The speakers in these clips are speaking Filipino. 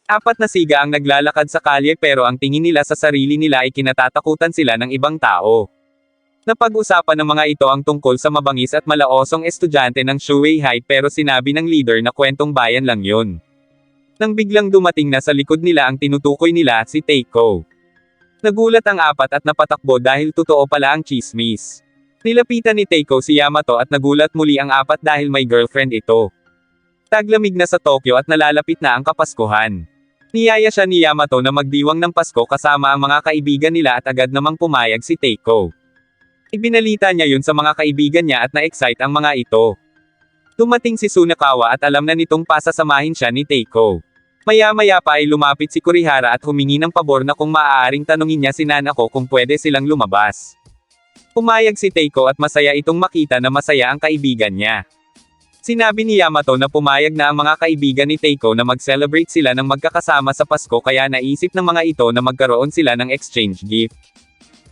Apat na siga ang naglalakad sa kalye pero ang tingin nila sa sarili nila ay kinatatakutan sila ng ibang tao. Napag-usapan ng mga ito ang tungkol sa mabangis at malaosong estudyante ng Shuwei High pero sinabi ng leader na kwentong bayan lang yun. Nang biglang dumating na sa likod nila ang tinutukoy nila, si Teiko. Nagulat ang apat at napatakbo dahil totoo pala ang chismis. Nilapitan ni Teiko si Yamato at nagulat muli ang apat dahil may girlfriend ito. Taglamig na sa Tokyo at nalalapit na ang Kapaskuhan. Niyaya siya ni Yamato na magdiwang ng Pasko kasama ang mga kaibigan nila at agad namang pumayag si Teiko. Ibinalita niya yun sa mga kaibigan niya at na-excite ang mga ito. Dumating si Sunakawa at alam na nitong pasasamahin siya ni Teiko. Maya-maya pa ay lumapit si Kurihara at humingi ng pabor na kung maaaring tanungin niya si Nanako kung pwede silang lumabas. Pumayag si Teiko at masaya itong makita na masaya ang kaibigan niya. Sinabi ni Yamato na pumayag na ang mga kaibigan ni Teiko na mag-celebrate sila ng magkakasama sa Pasko kaya naisip ng mga ito na magkaroon sila ng exchange gift.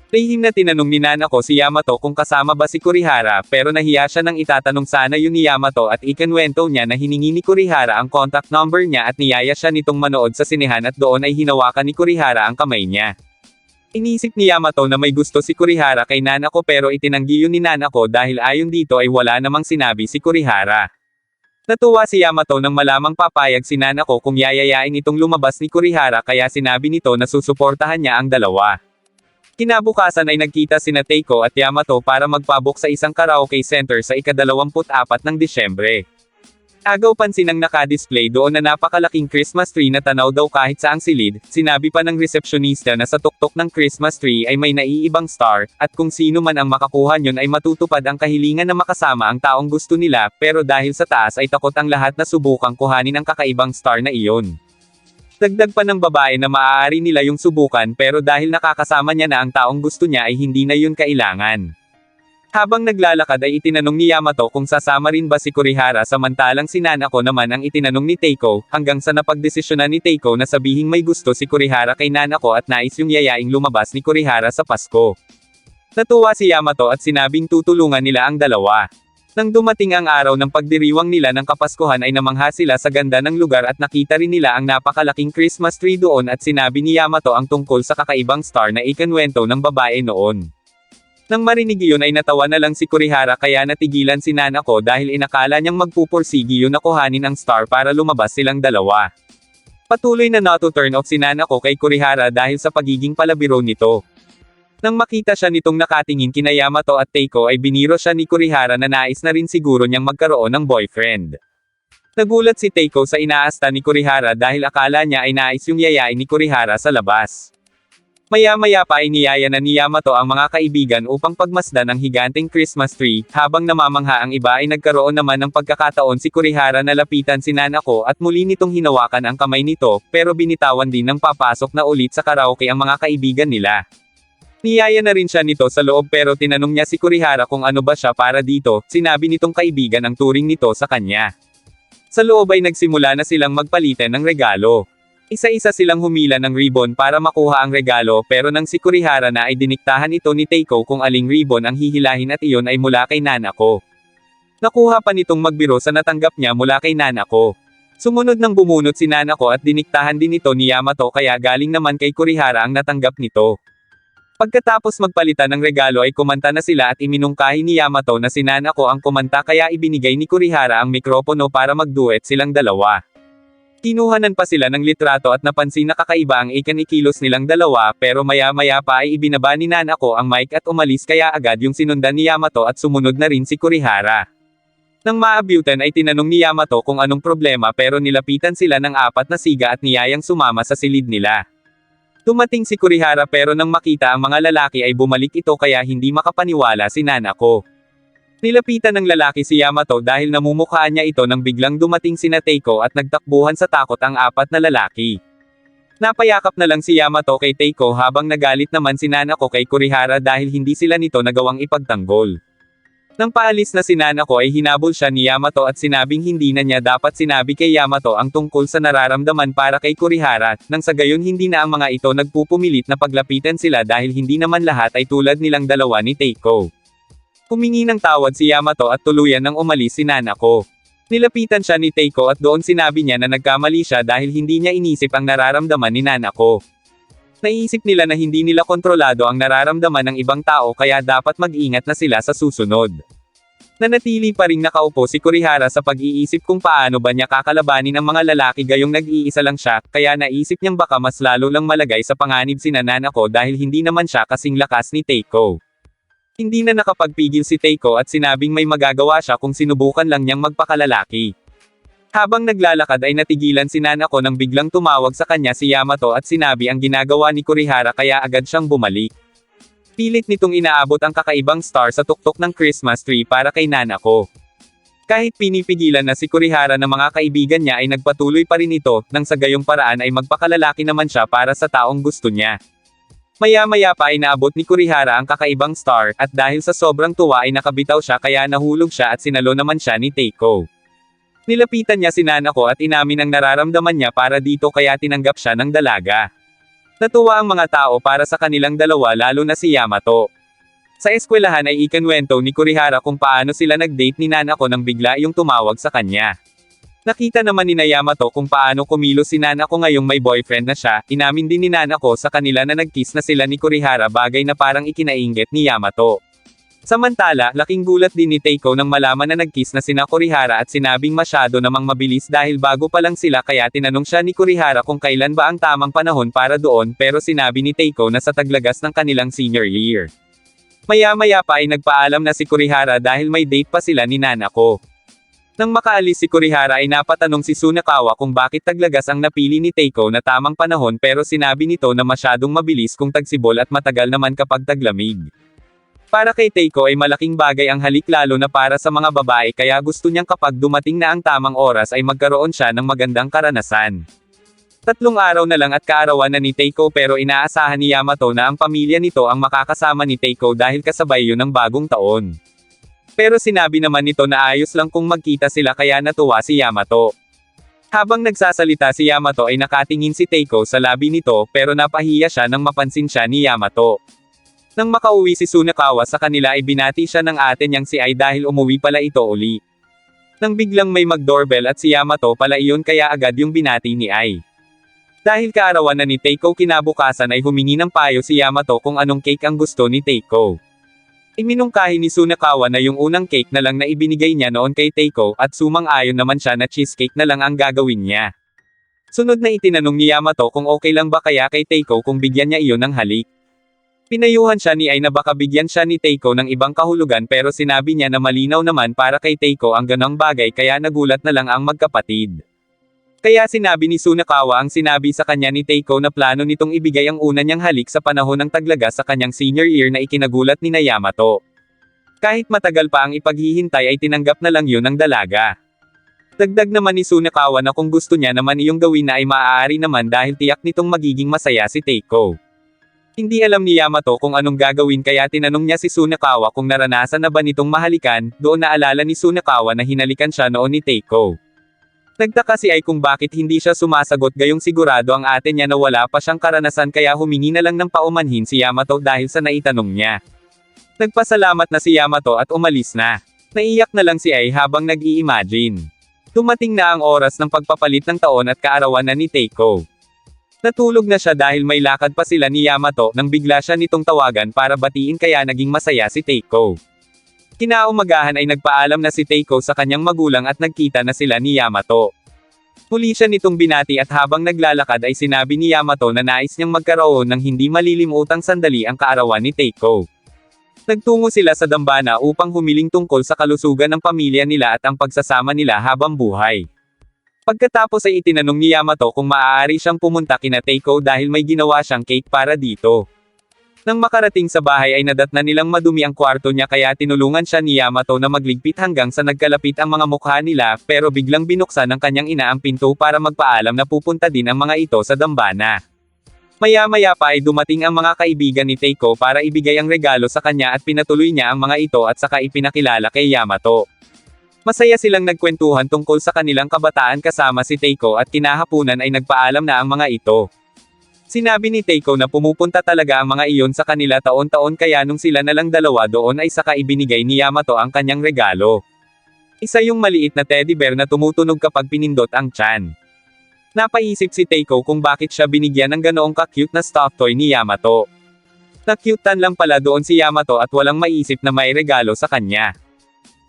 Lihim na tinanong ni Nanako si Yamato kung kasama ba si Kurihara pero nahiya siya nang itatanong sana yun ni Yamato at ikinwento niya na hiningi ni Kurihara ang contact number niya at niyaya siya nitong manood sa sinehan at doon ay hinawakan ni Kurihara ang kamay niya. Inisip ni Yamato na may gusto si Kurihara kay Nanako pero itinanggi yun ni Nanako dahil ayon dito ay wala namang sinabi si Kurihara. Natuwa si Yamato nang malamang papayag si Nanako kung yayayain itong lumabas ni Kurihara kaya sinabi nito na susuportahan niya ang dalawa. Kinabukasan ay nagkita sina Teiko at Yamato para magpabok sa isang karaoke center sa ika-24 ng Disyembre. Agaw pansin ang nakadisplay doon na napakalaking Christmas tree na tanaw daw kahit saang silid, sinabi pa ng resepsyonista na sa tuktok ng Christmas tree ay may naiibang star, at kung sino man ang makakuha nyon ay matutupad ang kahilingan na makasama ang taong gusto nila, pero dahil sa taas ay takot ang lahat na subukang kuhanin ang kakaibang star na iyon. Dagdag pa ng babae na maaari nila yung subukan pero dahil nakakasama niya na ang taong gusto niya ay hindi na yun kailangan. Habang naglalakad ay itinanong ni Yamato kung sasama rin ba si Kurihara samantalang si Nanako naman ang itinanong ni Teiko, hanggang sa napagdesisyonan ni Teiko na sabihing may gusto si Kurihara kay Nanako at nais yung yayaing lumabas ni Kurihara sa Pasko. Natuwa si Yamato at sinabing tutulungan nila ang dalawa. Nang dumating ang araw ng pagdiriwang nila ng Kapaskuhan ay namangha sila sa ganda ng lugar at nakita rin nila ang napakalaking Christmas tree doon at sinabi ni Yamato ang tungkol sa kakaibang star na ikinwento ng babae noon. Nang marinig iyon ay natawa na lang si Kurihara kaya natigilan si Nanako dahil inakala niyang magpupursigi yun na kuhanin ang star para lumabas silang dalawa. Patuloy na not to turn off si Nanako kay Kurihara dahil sa pagiging palabiro nito. Nang makita siya nitong nakatingin kina Yamato at Teiko ay biniro siya ni Kurihara na nais na rin siguro niyang magkaroon ng boyfriend. Nagulat si Teiko sa inaasta ni Kurihara dahil akala niya ay nais yung yayain ni Kurihara sa labas. Maya-maya pa ay niyaya na ni Yamato ang mga kaibigan upang pagmasdan ang higanteng Christmas tree, habang namamangha ang iba ay nagkaroon naman ng pagkakataon si Kurihara na lapitan si Nanako at muli nitong hinawakan ang kamay nito, pero binitawan din ng papasok na ulit sa karaoke ang mga kaibigan nila. Niyaya na rin siya nito sa loob pero tinanong niya si Kurihara kung ano ba siya para dito, sinabi nitong kaibigan ang turing nito sa kanya. Sa loob ay nagsimula na silang magpalitan ng regalo. Isa-isa silang humila ng ribbon para makuha ang regalo pero nang si Kurihara na ay diniktahan ito ni Teiko kung aling ribbon ang hihilahin at iyon ay mula kay Nanako. Nakuha pa nitong magbiro sa natanggap niya mula kay Nanako. Sumunod nang bumunot si Nanako at diniktahan din ito ni Yamato kaya galing naman kay Kurihara ang natanggap nito. Pagkatapos magpalitan ng regalo ay kumanta na sila at iminungkahi ni Yamato na si Nanako ang kumanta kaya ibinigay ni Kurihara ang mikropono para magduet silang dalawa. Kinuhanan pa sila ng litrato at napansin na kakaiba ang ikinikilos nilang dalawa pero maya-maya pa ay ibinaba ni Nanako ang mic at umalis kaya agad yung sinundan ni Yamato at sumunod na rin si Kurihara. Nang maabyutan ay tinanong ni Yamato kung anong problema pero nilapitan sila ng apat na siga at niyayang sumama sa silid nila. Dumating si Kurihara pero nang makita ang mga lalaki ay bumalik ito kaya hindi makapaniwala si Nanako. Nilapitan ng lalaki si Yamato dahil namumukhaan niya ito nang biglang dumating sina Teiko at nagtakbuhan sa takot ang apat na lalaki. Napayakap na lang si Yamato kay Teiko habang nagalit naman si Nanako kay Kurihara dahil hindi sila nito nagawang ipagtanggol. Nang paalis na si Nanako ay hinabol siya ni Yamato at sinabing hindi na niya dapat sinabi kay Yamato ang tungkol sa nararamdaman para kay Kurihara, nang sa gayon hindi na ang mga ito nagpupumilit na paglapitan sila dahil hindi naman lahat ay tulad nilang dalawa ni Teiko. Humingi ng tawad si Yamato at tuluyan nang umalis si Nanako. Nilapitan siya ni Teiko at doon sinabi niya na nagkamali siya dahil hindi niya inisip ang nararamdaman ni Nanako. Naiisip nila na hindi nila kontrolado ang nararamdaman ng ibang tao kaya dapat mag-ingat na sila sa susunod. Nanatili pa ring nakaupo si Kurihara sa pag-iisip kung paano ba niya kakalabanin ang mga lalaki gayong nag-iisa lang siya, kaya naisip niyang baka mas lalo lang malagay sa panganib si Nanako dahil hindi naman siya kasing lakas ni Teiko. Hindi na nakapagpigil si Teiko at sinabing may magagawa siya kung sinubukan lang niyang magpakalalaki. Habang naglalakad ay natigilan si Nanako nang biglang tumawag sa kanya si Yamato at sinabi ang ginagawa ni Kurihara kaya agad siyang bumalik. Pilit nitong inaabot ang kakaibang star sa tuktok ng Christmas tree para kay Nanako. Kahit pinipigilan na si Kurihara ng mga kaibigan niya ay nagpatuloy pa rin ito, nang sa gayong paraan ay magpakalalaki naman siya para sa taong gusto niya. Maya-maya pa ay naabot ni Kurihara ang kakaibang star, at dahil sa sobrang tuwa ay nakabitaw siya kaya nahulog siya at sinalo naman siya ni Teiko. Nilapitan niya si Nanako at inamin ang nararamdaman niya para dito kaya tinanggap siya ng dalaga. Natuwa ang mga tao para sa kanilang dalawa lalo na si Yamato. Sa eskwelahan ay ikinwento ni Kurihara kung paano sila nag-date ni Nanako nang bigla yung tumawag sa kanya. Nakita naman ni Yamato kung paano kumilos si Nanako ngayong may boyfriend na siya, inamin din ni Nanako sa kanila na nag-kiss na sila ni Kurihara bagay na parang ikinainggit ni Yamato. Samantala, laking gulat din ni Teiko nang malaman na nag-kiss na sina Kurihara at sinabing masyado namang mabilis dahil bago pa lang sila kaya tinanong siya ni Kurihara kung kailan ba ang tamang panahon para doon pero sinabi ni Teiko na sa taglagas ng kanilang senior year. Maya-maya pa ay nagpaalam na si Kurihara dahil may date pa sila ni Nanako. Nang makaalis si Kurihara ay napatanong si Sunakawa kung bakit taglagas ang napili ni Teiko na tamang panahon pero sinabi nito na masyadong mabilis kung tagsibol at matagal naman kapag taglamig. Para kay Teiko ay malaking bagay ang halik lalo na para sa mga babae kaya gusto niyang kapag dumating na ang tamang oras ay magkaroon siya ng magandang karanasan. 3 araw na lang at kaarawan na ni Teiko pero inaasahan ni Yamato na ang pamilya nito ang makakasama ni Teiko dahil kasabay yun ng bagong taon. Pero sinabi naman nito na ayos lang kung magkita sila kaya natuwa si Yamato. Habang nagsasalita si Yamato ay nakatingin si Teiko sa labi nito pero napahiya siya nang mapansin siya ni Yamato. Nang makauwi si Sunakawa sa kanila ay binati siya ng ate niyang si Ai dahil umuwi pala ito uli. Nang biglang may mag-doorbell at si Yamato pala iyon kaya agad yung binati ni Ai. Dahil kaarawan na ni Teiko kinabukasan ay humingi ng payo si Yamato kung anong cake ang gusto ni Teiko. Iminungkahi ni Sunakawa na yung unang cake na lang na ibinigay niya noon kay Teiko at sumang-ayon naman siya na cheesecake na lang ang gagawin niya. Sunod na itinanong ni Yamato kung okay lang ba kaya kay Teiko kung bigyan niya iyon ng halik. Pinayuhan siya ni Ai na baka bigyan siya ni Teiko ng ibang kahulugan pero sinabi niya na malinaw naman para kay Teiko ang ganong bagay kaya nagulat na lang ang magkapatid. Kaya sinabi ni Sunakawa ang sinabi sa kanya ni Teiko na plano nitong ibigay ang una niyang halik sa panahon ng taglagas sa kanyang senior year na ikinagulat ni Yamato. Kahit matagal pa ang ipaghihintay ay tinanggap na lang yun ng dalaga. Dagdag naman ni Sunakawa na kung gusto niya naman iyong gawin na ay maaari naman dahil tiyak nitong magiging masaya si Teiko. Hindi alam ni Yamato kung anong gagawin kaya tinanong niya si Sunakawa kung naranasan na ba nitong mahalikan, doon naalala ni Sunakawa na hinalikan siya noon ni Teiko. Nagtaka si Ai kung bakit hindi siya sumasagot gayong sigurado ang ate niya na wala pa siyang karanasan kaya humingi na lang ng paumanhin si Yamato dahil sa naitanong niya. Nagpasalamat na si Yamato at umalis na. Naiyak na lang si Ai habang nag-i-imagine. Dumating na ang oras ng pagpapalit ng taon at kaarawan na ni Teiko. Natulog na siya dahil may lakad pa sila ni Yamato nang bigla siya nitong tawagan para batiin kaya naging masaya si Teiko. Kinaumagahan ay nagpaalam na si Teiko sa kanyang magulang at nagkita na sila ni Yamato. Huli siya nitong binati at habang naglalakad ay sinabi ni Yamato na nais niyang magkaroon ng hindi malilimutang sandali ang kaarawan ni Teiko. Nagtungo sila sa dambana upang humiling tungkol sa kalusugan ng pamilya nila at ang pagsasama nila habang buhay. Pagkatapos ay itinanong ni Yamato kung maaari siyang pumunta kina Teiko dahil may ginawa siyang cake para dito. Nang makarating sa bahay ay nadatna nilang madumi ang kwarto niya kaya tinulungan siya ni Yamato na magligpit hanggang sa nagkalapit ang mga mukha nila pero biglang binuksan ng kanyang ina ang pinto para magpaalam na pupunta din ang mga ito sa dambana. Maya-maya pa ay dumating ang mga kaibigan ni Teiko para ibigay ang regalo sa kanya at pinatuloy niya ang mga ito at saka ipinakilala kay Yamato. Masaya silang nagkwentuhan tungkol sa kanilang kabataan kasama si Teiko at kinahapunan ay nagpaalam na ang mga ito. Sinabi ni Teiko na pumupunta talaga ang mga iyon sa kanila taon-taon kaya nung sila na lang dalawa doon ay saka ibinigay ni Yamato ang kanyang regalo. Isa yung maliit na teddy bear na tumutunog kapag pinindot ang tiyan. Napaisip si Teiko kung bakit siya binigyan ng ganoong ka-cute na stuffed toy ni Yamato. Na-cutean lang pala doon si Yamato at walang maisip na may regalo sa kanya.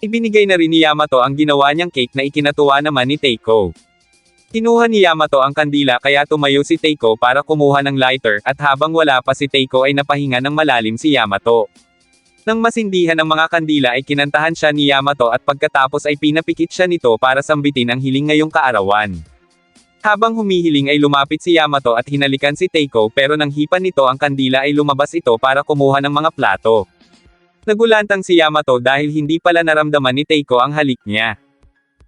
Ibinigay na rin ni Yamato ang ginawa niyang cake na ikinatuwa naman ni Teiko. Kinuha ni Yamato ang kandila kaya tumayo si Teiko para kumuha ng lighter at habang wala pa si Teiko ay napahinga ng malalim si Yamato. Nang masindihan ang mga kandila ay kinantahan siya ni Yamato at pagkatapos ay pinapikit siya nito para sambitin ang hiling ngayong kaarawan. Habang humihiling ay lumapit si Yamato at hinalikan si Teiko pero nang hipan nito ang kandila ay lumabas ito para kumuha ng mga plato. Nagulantang si Yamato dahil hindi pala naramdaman ni Teiko ang halik niya.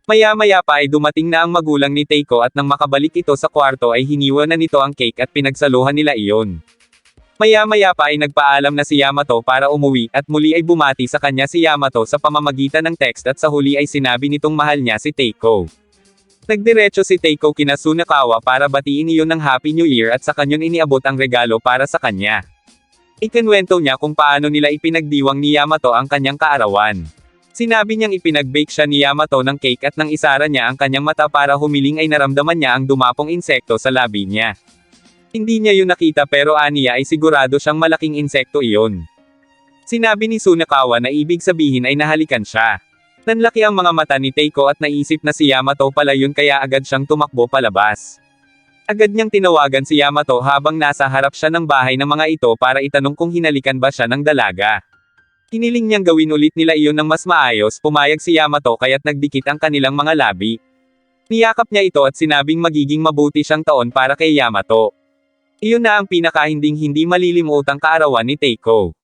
Maya-maya pa ay dumating na ang magulang ni Teiko at nang makabalik ito sa kwarto ay hiniwa na nito ang cake at pinagsaluhan nila iyon. Maya-maya pa ay nagpaalam na si Yamato para umuwi at muli ay bumati sa kanya si Yamato sa pamamagitan ng text at sa huli ay sinabi nitong mahal niya si Teiko. Nagdiretso si Teiko kina Sunakawa para batiin iyon ng Happy New Year at sa kanyon iniabot ang regalo para sa kanya. Ikinwento niya kung paano nila ipinagdiwang ni Yamato ang kanyang kaarawan. Sinabi niyang ipinag-bake siya ni Yamato ng cake at nang isara niya ang kanyang mata para humiling ay naramdaman niya ang dumapong insekto sa labi niya. Hindi niya yun nakita pero aniya ay sigurado siyang malaking insekto iyon. Sinabi ni Sunakawa na ibig sabihin ay nahalikan siya. Nanlaki ang mga mata ni Teiko at naisip na si Yamato pala yun kaya agad siyang tumakbo palabas. Agad niyang tinawagan si Yamato habang nasa harap siya ng bahay ng mga ito para itanong kung hinalikan ba siya ng dalaga. Hiniling niyang gawin ulit nila iyon ng mas maayos, pumayag si Yamato kaya't nagdikit ang kanilang mga labi. Niyakap niya ito at sinabing magiging mabuti siyang taon para kay Yamato. Iyon na ang pinakahinding hindi malilimutang kaarawan ni Teiko.